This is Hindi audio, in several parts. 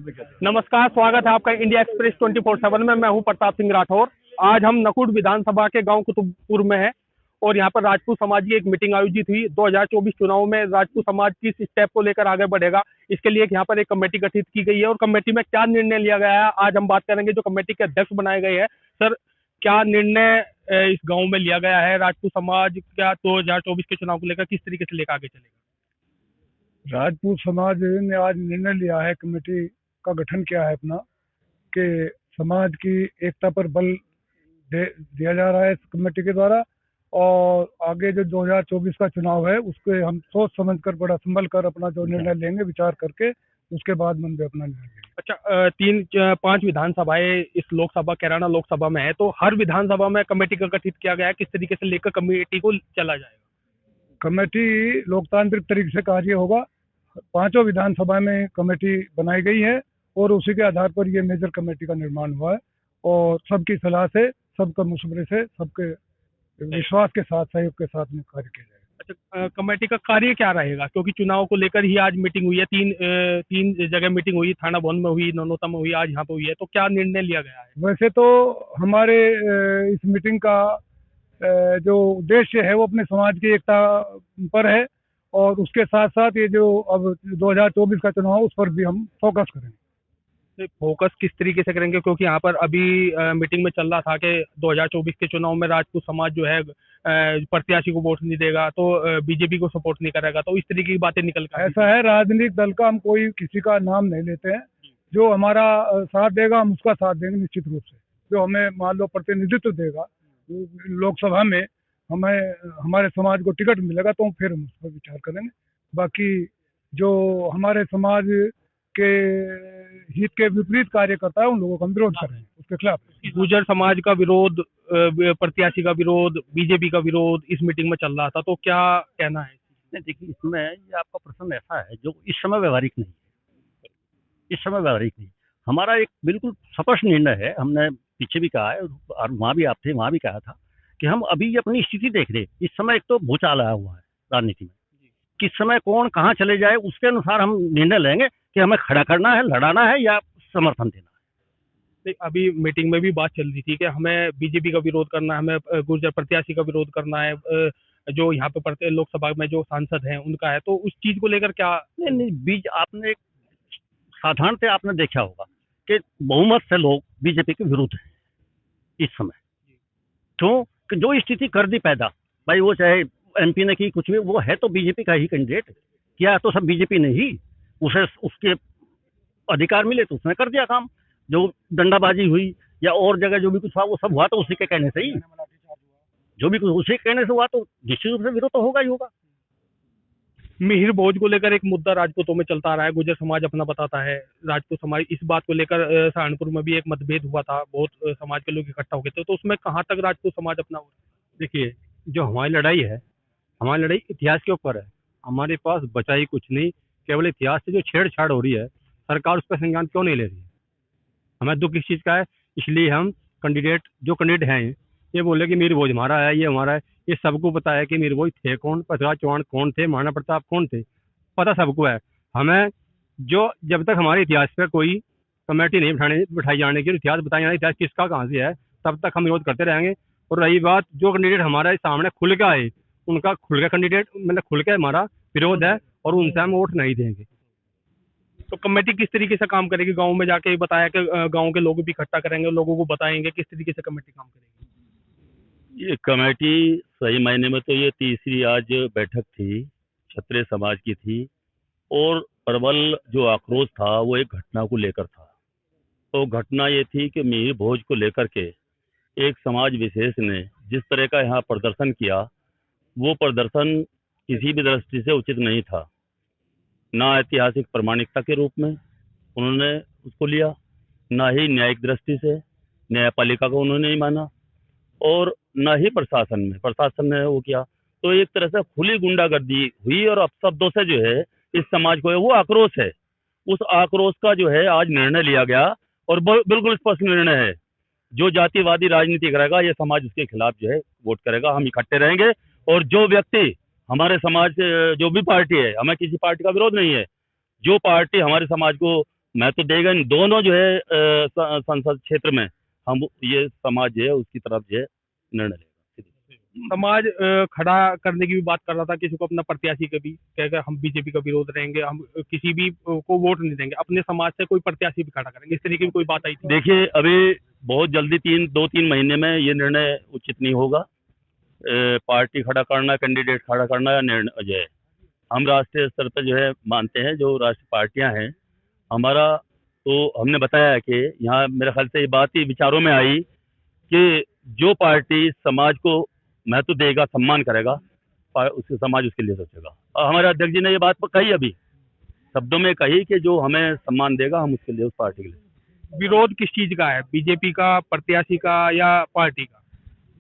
नमस्कार, स्वागत है आपका इंडिया एक्सप्रेस 24/7 में। मैं हूं प्रताप सिंह राठौर। आज हम नकुड़ विधानसभा के गांव कुतुबपुर में हैं और यहां पर राजपूत समाज की एक मीटिंग आयोजित हुई। 2024 चुनाव में राजपूत समाज किस स्टेप को लेकर आगे बढ़ेगा, इसके लिए यहाँ पर एक कमेटी गठित की गई है और कमेटी में क्या निर्णय लिया गया है, आज हम बात करेंगे। जो कमेटी के अध्यक्ष बनाए गए हैं, सर क्या निर्णय इस गाँव में लिया गया है? राजपूत समाज क्या 2024 के चुनाव को लेकर किस तरीके से लेकर आगे चलेगा? राजपूत समाज ने आज निर्णय लिया है, कमेटी का गठन किया है अपना, कि समाज की एकता पर बल दिया जा रहा है इस कमेटी के द्वारा। और आगे जो 2024 का चुनाव है उसके हम सोच समझ कर, बड़ा संभल कर अपना जो निर्णय लेंगे, विचार करके उसके बाद मन में अपना निर्णय लेंगे। अच्छा, 5 विधानसभाएं इस लोकसभा कैराना लोकसभा में है, तो हर विधानसभा में कमेटी का गठित किया गया है। किस तरीके से लेकर कमेटी को चला जाएगा? कमेटी लोकतांत्रिक तरीके से कार्य होगा। 5 विधानसभा में कमेटी बनाई गई है और उसी के आधार पर ये मेजर कमेटी का निर्माण हुआ है और सबकी सलाह से, सबके मशवरे से, सबके विश्वास के साथ, सहयोग के साथ में कार्य किया जाएगा। अच्छा, कमेटी का कार्य क्या रहेगा? क्योंकि चुनाव को लेकर ही आज मीटिंग हुई है। तीन जगह मीटिंग हुई, थाना भवन में हुई, नौनोता में हुई, आज यहाँ पे हुई है। तो क्या निर्णय लिया गया है? वैसे तो हमारे इस मीटिंग का जो उद्देश्य है वो अपने समाज की एकता पर है और उसके साथ साथ ये जो अब 2024 का चुनाव उस पर भी हम फोकस करेंगे। फोकस किस तरीके से करेंगे? क्योंकि यहाँ पर अभी मीटिंग में चल रहा था कि 2024 के चुनाव में राजपूत समाज जो है प्रत्याशी को वोट नहीं देगा, तो बीजेपी को सपोर्ट नहीं करेगा, तो इस तरीके की बातें निकल कर। ऐसा है, राजनीतिक दल का हम कोई किसी का नाम नहीं लेते हैं। जो हमारा साथ देगा हम उसका साथ देंगे निश्चित रूप से। जो हमें मान लो प्रतिनिधित्व देगा लोकसभा में, हमें हमारे समाज को टिकट मिलेगा तो फिर हम उस पर विचार करेंगे। बाकी जो हमारे समाज के हित के विपरीत कार्य करता है उन लोगों का हम विरोध करेंगे, उसके खिलाफ। गुर्जर समाज का विरोध, प्रत्याशी का विरोध, बीजेपी का विरोध इस मीटिंग में चल रहा था, तो क्या कहना है? नहीं, देखिए, इसमें ये आपका प्रश्न ऐसा है जो इस समय व्यवहारिक नहीं है। इस समय व्यवहारिक नहीं। हमारा एक बिल्कुल स्पष्ट निर्णय है, हमने पीछे भी कहा है और वहाँ भी आप थे, वहाँ भी कहा था कि हम अभी अपनी स्थिति देख रहे हैं। इस समय एक तो भूचाल आया हुआ है राजनीति में, किस समय कौन कहाँ चले जाए उसके अनुसार हम निर्णय लेंगे कि हमें खड़ा करना है, लड़ाना है या समर्थन देना है। अभी मीटिंग में भी बात चल रही थी कि हमें बीजेपी का विरोध करना है, हमें गुर्जर प्रत्याशी का विरोध करना है, जो यहाँ पे पड़ते लोकसभा में जो सांसद हैं उनका है, तो उस चीज को लेकर क्या? नहीं, बीज आपने साधारणतः आपने देखा होगा कि बहुमत से लोग बीजेपी के विरुद्ध हैं इस समय। क्यों? कि जो स्थिति कर दी पैदा, भाई वो चाहे एमपी ने की कुछ भी, वो है तो बीजेपी का ही कैंडिडेट। किया तो सब बीजेपी ने ही, उसे उसके अधिकार मिले तो उसने कर दिया काम। जो डंडाबाजी हुई या और जगह जो भी कुछ हुआ वो सब हुआ तो उसी के कहने से ही, जो भी कुछ उसी के कहने से हुआ, तो निश्चित रूप से विरोध तो होगा ही होगा। मिहिर भोज को लेकर एक मुद्दा राजपूतों में चलता आ रहा है, गुर्जर समाज अपना बताता है, राजपूत समाज इस बात को लेकर सहारनपुर में भी एक मतभेद हुआ था, बहुत समाज के लोग इकट्ठा हो गए थे, तो उसमें कहाँ तक राजपूत समाज अपना? देखिए, जो हमारी लड़ाई है, हमारी लड़ाई इतिहास के ऊपर है। हमारे पास बचा ही कुछ नहीं, केवल इतिहास से जो छेड़छाड़ हो रही है, सरकार उस पर संज्ञान क्यों नहीं ले रही है? हमें दुख इस चीज़ का है, इसलिए हम जो कैंडिडेट हैं ये बोले कि मीर भोज हमारा है, ये हमारा है। ये सबको पता है कि मीर भोज थे कौन, पृथ्वीराज चौहान कौन थे, महाराणा प्रताप कौन थे, पता सबको है। हमें जो जब तक हमारे इतिहास पर कोई कमेटी नहीं बिठाई जाने की, इतिहास बताया जाना इतिहास किसका कहाँ से है, तब तक हम विरोध करते रहेंगे। और रही बात जो कैंडिडेट हमारे सामने खुल के आए, उनका खुल के कैंडिडेट मतलब खुल के हमारा विरोध है और उनसे हम वोट नहीं देंगे। तो कमेटी किस तरीके से काम करेगी? गांव में जाके बताया कि गांव के लोग भी इकट्ठा करेंगे, लोगों को बताएंगे, किस तरीके से कमेटी काम करेगी? ये कमेटी सही मायने में तो ये तीसरी आज बैठक थी, क्षत्रिय समाज की थी और प्रबल जो आक्रोश था वो एक घटना को लेकर था। तो घटना ये थी कि मिहिर भोज को लेकर के एक समाज विशेष ने जिस तरह का यहाँ प्रदर्शन किया, वो प्रदर्शन किसी भी दृष्टि से उचित नहीं था। ना ऐतिहासिक प्रामाणिकता के रूप में उन्होंने उसको लिया, ना ही न्यायिक दृष्टि से न्यायपालिका को उन्होंने नहीं माना और ना ही प्रशासन ने वो किया। तो एक तरह से खुली गुंडागर्दी हुई और अपशब्दों से जो है इस समाज को वो आक्रोश है, उस आक्रोश का जो है आज निर्णय लिया गया और बिल्कुल स्पष्ट निर्णय है। जो जातिवादी राजनीति करेगा ये समाज उसके खिलाफ जो है वोट करेगा। हम इकट्ठे रहेंगे और जो व्यक्ति हमारे समाज से जो भी पार्टी है, हमें किसी पार्टी का विरोध नहीं है, जो पार्टी हमारे समाज को मैं तो देगा नहीं, दोनों जो है संसद क्षेत्र में हम ये समाज जो है उसकी तरफ जो है निर्णय लेगा। समाज खड़ा करने की भी बात कर रहा था, किसी को अपना प्रत्याशी का भी कहेगा हम बीजेपी का विरोध रहेंगे, हम किसी भी को वोट नहीं देंगे, अपने समाज से कोई प्रत्याशी भी खड़ा करेंगे, इस तरीके की कोई बात आई थी? देखिए अभी बहुत जल्दी 2-3 महीने में ये निर्णय उचित नहीं होगा। पार्टी खड़ा करना, कैंडिडेट खड़ा करना या निर्णय जो है हम राष्ट्रीय स्तर पर जो है मानते हैं, जो राष्ट्रीय पार्टियां हैं हमारा, तो हमने बताया है कि यहाँ मेरे ख्याल से ये बात ही विचारों में आई कि जो पार्टी समाज को महत्व देगा, सम्मान करेगा, उसके समाज उसके लिए सोचेगा। और हमारे अध्यक्ष जी ने ये बात कही, अभी शब्दों में कही कि जो हमें सम्मान देगा हम उसके लिए, उस पार्टी के लिए। विरोध किस चीज का है, बीजेपी का, प्रत्याशी का या पार्टी का?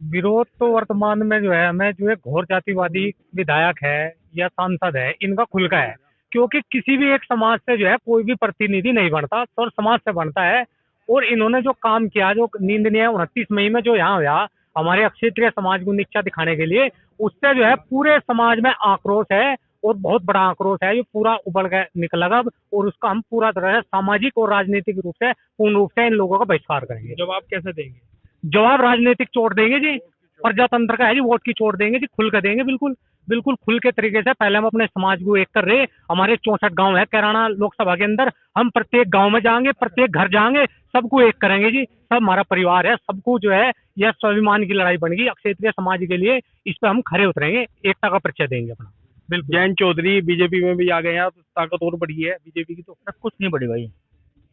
विरोध तो वर्तमान में जो है हमें जो है घोर जातिवादी विधायक है या सांसद है, इनका खुल का है। क्योंकि किसी भी एक समाज से जो है कोई भी प्रतिनिधि नहीं बनता, तो समाज से बनता है। और इन्होंने जो काम किया, जो निंदनीय 29 मई में जो यहाँ हुआ हमारे क्षेत्रीय समाज को नीचा दिखाने के लिए, उससे जो है पूरे समाज में आक्रोश है और बहुत बड़ा आक्रोश है, ये पूरा उबल के निकलेगा। और उसका हम पूरा तरह से सामाजिक और राजनीतिक रूप से पूर्ण रूप से इन लोगों का बहिष्कार करेंगे। जवाब कैसे देंगे? जवाब राजनीतिक चोट देंगे जी, प्रजातंत्र का है जी, वोट की चोट देंगे जी, खुल कर देंगे, बिल्कुल बिल्कुल खुल के तरीके से। पहले हम अपने समाज को एक कर रहे, हमारे 64 गांव है कैराना लोकसभा के अंदर, हम प्रत्येक गांव में जाएंगे, प्रत्येक घर जाएंगे, सबको एक करेंगे जी। सब हमारा परिवार है, सबको जो है यह स्वाभिमान की लड़ाई बनेगी क्षेत्रीय समाज के लिए, इस पर हम खड़े उतरेंगे, एकता का परिचय देंगे अपना। बिल्कुल। जयंत चौधरी बीजेपी में भी आ गए हैं, तो ताकत और बढ़ी है बीजेपी की। तो कुछ नहीं बढ़ी भाई,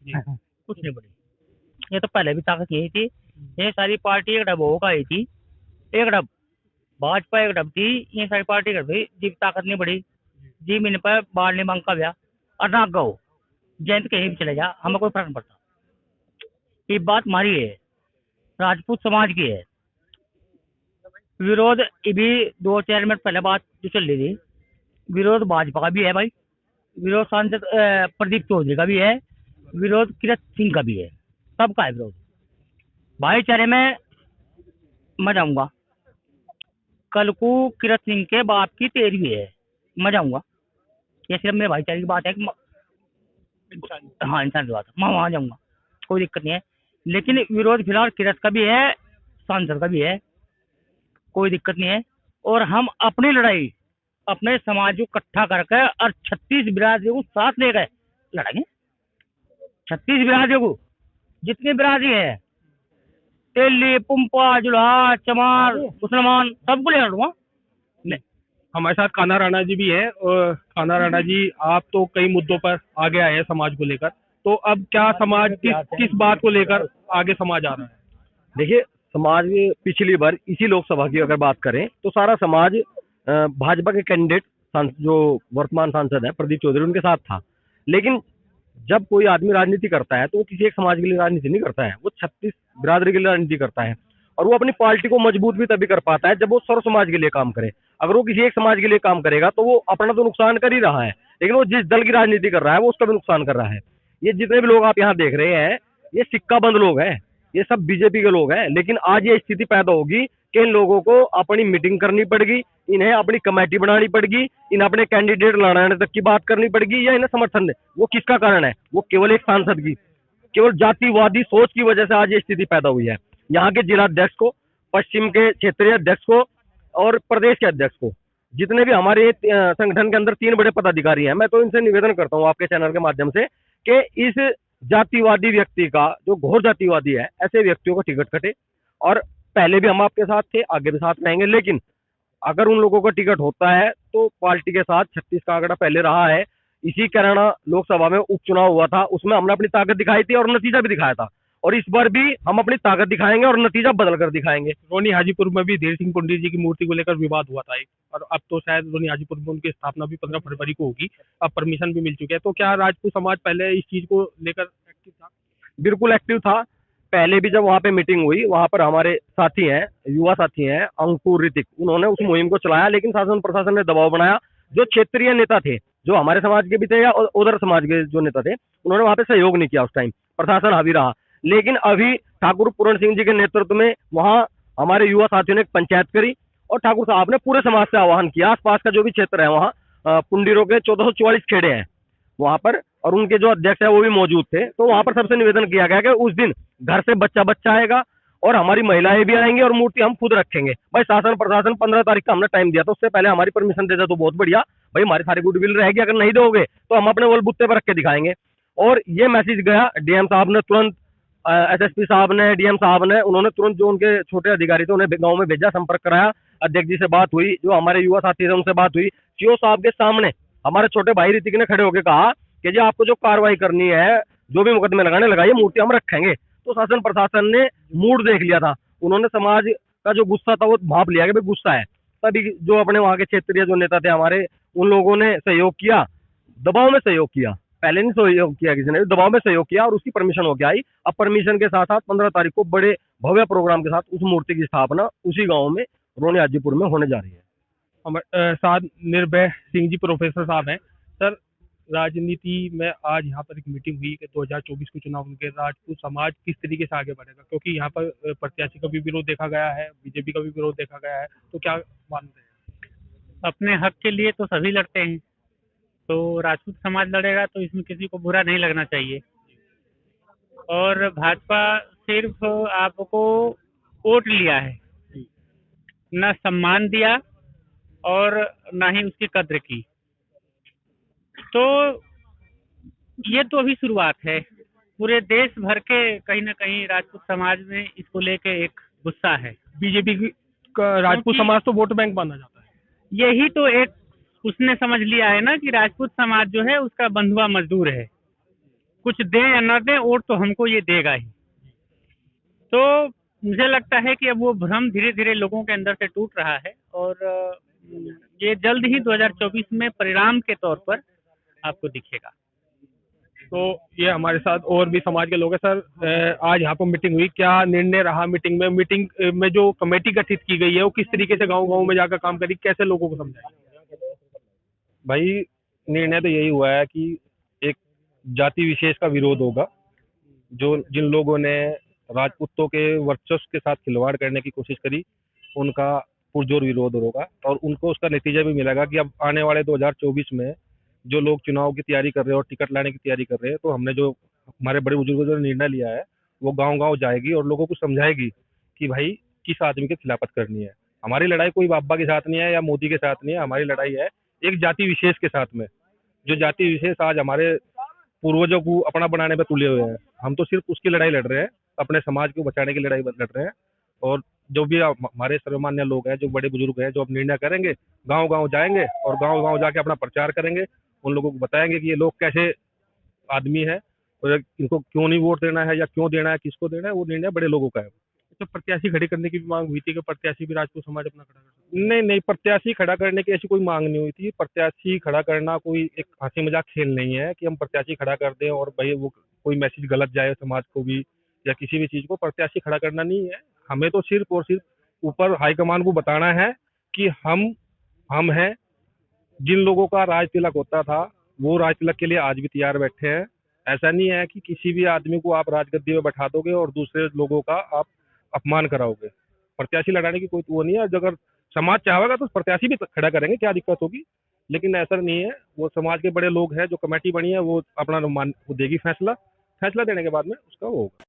कुछ नहीं बढ़ी। ये तो पहले भी ताकत यही थी, ये सारी पार्टी एक डब होगा आई थी, एक डब भाजपा एक डब थी, ये सारी पार्टी कर भाई जी, ताकत नहीं बढ़ी जी। मैंने पर बाढ़ नहीं मांग का ब्याह और ना गो जयंत कहीं भी चले जा, हमें कोई फर्क नहीं पड़ता। ये बात हमारी है, राजपूत समाज की है। विरोध भी 2-4 मिनट पहले बात जो चल रही थी, विरोध भाजपा का भी है भाई, विरोध सांसद प्रदीप चौधरी का भी है, विरोध किरत सिंह का भी है, सबका है विरोध। भाईचारे में मैं जाऊंगा, कल को किरत सिंह के बाप की 13वीं है, मैं जाऊंगा। ये सिर्फ मेरे भाईचारे की बात है कि हाँ इंसान की बात है, मैं वहाँ जाऊंगा, कोई दिक्कत नहीं है। लेकिन विरोध फिलहाल किरत का भी है, सांसद का भी है, कोई दिक्कत नहीं है। और हम अपनी लड़ाई अपने समाज को इकट्ठा करके और 36 बिरादरियों को साथ ले गए लड़ेंगे। 36 बिरादरियों को, जितनी बिरादरी है, तेली, पुम्पा, जुल्हा, चमार, मुसलमान, सबको ले लड़ूंगा। हमारे साथ कान्हा राणा जी भी है। और कान्हा राणा जी, आप तो कई मुद्दों पर आगे आए हैं समाज को लेकर, तो अब क्या समाज किस बात को लेकर आगे समाज आ रहा है? देखिए, समाज में पिछली बार इसी लोकसभा की अगर बात करें तो सारा समाज भाजपा के कैंडिडेट जो वर्तमान सांसद हैं प्रदीप चौधरी, उनके साथ था। लेकिन जब कोई आदमी राजनीति करता है तो वो किसी एक समाज के लिए राजनीति नहीं करता है, वो 36 बिरादरी के लिए राजनीति करता है। और वो अपनी पार्टी को मजबूत भी तभी कर पाता है जब वो सर्व समाज के लिए काम करे। अगर वो किसी एक समाज के लिए काम करेगा तो वो अपना तो नुकसान कर ही रहा है, लेकिन वो जिस दल की राजनीति कर रहा है वो उसका भी नुकसान कर रहा है। ये जितने भी लोग आप यहाँ देख रहे हैं, ये सिक्का बंद लोग हैं, ये सब बीजेपी के लोग हैं। लेकिन आज ये स्थिति पैदा होगी कि इन लोगों को अपनी मीटिंग करनी पड़ेगी, इन्हें अपनी कमेटी बनानी पड़ेगी, इन्हें अपने कैंडिडेट लड़ाने तक की बात करनी पड़ेगी, या इन्हें समर्थन दे। वो किसका कारण है? वो केवल एक सांसद की, केवल जातिवादी सोच की वजह से आज ये स्थिति पैदा हुई है। यहाँ के जिलाध्यक्ष को, पश्चिम के क्षेत्रीय अध्यक्ष को और प्रदेश के अध्यक्ष को, जितने भी हमारे संगठन के अंदर 3 बड़े पदाधिकारी हैं, मैं तो इनसे निवेदन करता हूँ आपके चैनल के माध्यम से कि इस जातिवादी व्यक्ति का, जो घोर जातिवादी है, ऐसे व्यक्तियों को टिकट कटे। और पहले भी हम आपके साथ थे, आगे भी साथ रहेंगे, लेकिन अगर उन लोगों का टिकट होता है तो पार्टी के साथ 36 का आंकड़ा पहले रहा है। इसी कैराना लोकसभा में उपचुनाव हुआ था, उसमें हमने अपनी ताकत दिखाई थी और नतीजा भी दिखाया था, और इस बार भी हम अपनी ताकत दिखाएंगे और नतीजा बदल कर दिखाएंगे। रोनी हाजीपुर में भी धीर सिंह पुंडरी जी की मूर्ति को लेकर विवाद हुआ था एक, और अब तो शायद रोनी हाजीपुर में उनकी स्थापना भी 15 फरवरी को होगी, अब परमिशन भी मिल चुकी है। तो क्या राजपूत समाज पहले इस चीज को लेकर एक्टिव था? बिल्कुल एक्टिव था। पहले भी जब वहाँ पे मीटिंग हुई, वहाँ पर हमारे साथी हैं, युवा साथी हैं, अंकुर, ऋतिक, उन्होंने उस मुहिम को चलाया, लेकिन शासन प्रशासन ने दबाव बनाया। जो क्षेत्रीय नेता थे, जो हमारे समाज के भी थे या उधर समाज के जो नेता थे, उन्होंने वहाँ पे सहयोग नहीं किया। उस टाइम प्रशासन हावी रहा। लेकिन अभी ठाकुर पूरण सिंह जी के नेतृत्व में वहाँ हमारे युवा साथियों ने एक पंचायत करी, और ठाकुर साहब ने पूरे समाज से आह्वान किया, आसपास का जो भी क्षेत्र है वहाँ पुंडीरों के 1444 खेड़े हैं, वहां पर, और उनके जो अध्यक्ष है वो भी मौजूद थे। तो वहां पर सबसे निवेदन किया गया कि उस दिन घर से बच्चा बच्चा आएगा और हमारी महिलाएं भी आएंगी और मूर्ति हम खुद रखेंगे। भाई शासन प्रशासन 15 तारीख का हमने टाइम दिया था, उससे पहले हमारी परमिशन दे दे तो बहुत बढ़िया। भाई हमारी सारी गुडविल रहेगी, अगर नहीं दोगे तो हम अपने बलबूते पर रख के दिखाएंगे। और ये मैसेज गया, डीएम साहब ने तुरंत, एसएसपी साहब ने, डीएम साहब ने, उन्होंने तुरंत जो उनके छोटे अधिकारी थे उन्हें गांव में भेजा, संपर्क कराया, अध्यक्ष जी से बात हुई, जो हमारे युवा साथी थे उनसे बात हुई। सीओ साहब के सामने हमारे छोटे भाई ऋतिक ने खड़े होकर कहा कि जी आपको जो कार्रवाई करनी है, जो भी मुकदमे लगाने लगाइए, मूर्ति हम रखेंगे। तो शासन प्रशासन ने मूड देख लिया था, उन्होंने समाज का जो गुस्सा था वो भाप लिया कि भाई गुस्सा है। तभी जो अपने वहाँ के क्षेत्रीय जो नेता थे हमारे, उन लोगों ने सहयोग किया, दबाव में सहयोग किया, पहले नहीं सहयोग किया किसी ने, दबाव में सहयोग किया और उसकी परमिशन होके आई। अब परमिशन के साथ साथ 15 तारीख को बड़े भव्य प्रोग्राम के साथ उस मूर्ति की स्थापना उसी गांव में रोने हाजीपुर में होने जा रही है। हमारे साथ निर्भय सिंह जी प्रोफेसर साहब हैं। सर, राजनीति में आज यहाँ पर एक मीटिंग हुई कि 2024 के चुनाव के राजपूत समाज किस तरीके से आगे बढ़ेगा, क्योंकि यहाँ पर प्रत्याशी का भी विरोध देखा गया है, बीजेपी का भी विरोध देखा गया है, तो क्या मानते हैं? अपने हक के लिए तो सभी लड़ते हैं, तो राजपूत समाज लड़ेगा तो इसमें किसी को बुरा नहीं लगना चाहिए। और भाजपा सिर्फ आपको वोट लिया है, न सम्मान दिया और ना ही उसकी कद्र की। तो ये तो अभी शुरुआत है, पूरे देश भर के कहीं ना कहीं राजपूत समाज में इसको लेके एक गुस्सा है। बीजेपी का राजपूत क्योंकि- समाज तो वोट बैंक माना जाता है। यही तो एक उसने समझ लिया है ना कि राजपूत समाज जो है उसका बंधुआ मजदूर है, कुछ दे या न दे वोट तो हमको ये देगा ही। तो मुझे लगता है कि अब वो भ्रम धीरे धीरे लोगों के अंदर से टूट रहा है और ये जल्द ही 2024 में परिणाम के तौर पर आपको दिखेगा। तो ये हमारे साथ और भी समाज के लोग हैं। सर, आज यहाँ पर मीटिंग हुई, क्या निर्णय रहा मीटिंग में? मीटिंग में जो कमेटी गठित की गई है वो किस तरीके से गांव-गांव में जाकर काम करी, कैसे लोगों को समझाएगी? भाई निर्णय तो यही हुआ है कि एक जाति विशेष का विरोध होगा। जो जिन लोगों ने राजपूतों के वर्चस्व के साथ खिलवाड़ करने की कोशिश करी, उनका पुरजोर विरोध होगा और उनको उसका नतीजा भी मिलेगा कि अब आने वाले 2024 में जो लोग चुनाव की तैयारी कर रहे हैं और टिकट लाने की तैयारी कर रहे हैं, तो हमने जो हमारे बड़े बुजुर्गों ने निर्णय लिया है वो गांव-गांव जाएगी और लोगों को समझाएगी कि भाई किस आदमी की खिलाफत करनी है। हमारी लड़ाई कोई बाबा के साथ नहीं है या मोदी के साथ नहीं है, हमारी लड़ाई है एक जाति विशेष के साथ में, जो जाति विशेष आज हमारे पूर्वजों को अपना बनाने पे तुले हुए हैं। हम तो सिर्फ उसकी लड़ाई लड़ रहे हैं, अपने समाज को बचाने की लड़ाई लड़ रहे हैं। और जो भी हमारे सर्वमान्य लोग हैं, जो बड़े बुजुर्ग हैं, जो अब निर्णय करेंगे, गांव-गांव जाएंगे और गांव-गांव जाके अपना प्रचार करेंगे, उन लोगों को बताएंगे कि ये लोग कैसे आदमी है और इनको क्यों नहीं वोट देना है या क्यों देना है, किसको देना है, वो निर्णय बड़े लोगों का है। तो प्रत्याशी खड़ी करने की भी मांग हुई थी कि प्रत्याशी भी राजपूत समाज अपना खड़ा कर सकता है। नहीं, प्रत्याशी खड़ा करने की ऐसी कोई मांग नहीं हुई थी। प्रत्याशी खड़ा करना कोई एक हंसी मजाक खेल नहीं है कि हम प्रत्याशी खड़ा कर दें और भाई वो कोई मैसेज गलत जाए समाज को भी या किसी भी चीज को। प्रत्याशी खड़ा करना नहीं है, हमें तो सिर्फ और सिर्फ ऊपर हाईकमान को बताना है कि हम हैं। जिन लोगों का राज तिलक होता था वो राज तिलक के लिए आज भी तैयार बैठे हैं। ऐसा नहीं है कि किसी भी आदमी को आप राजगद्दी में बैठा दोगे और दूसरे लोगों का आप अपमान कराओगे। प्रत्याशी लड़ाने की कोई वो नहीं है। अगर समाज चाहेगा तो प्रत्याशी भी खड़ा करेंगे, क्या दिक्कत होगी, लेकिन ऐसा नहीं है। वो समाज के बड़े लोग हैं, जो कमेटी बनी है वो अपना वो देगी फैसला देने के बाद में उसका वो होगा।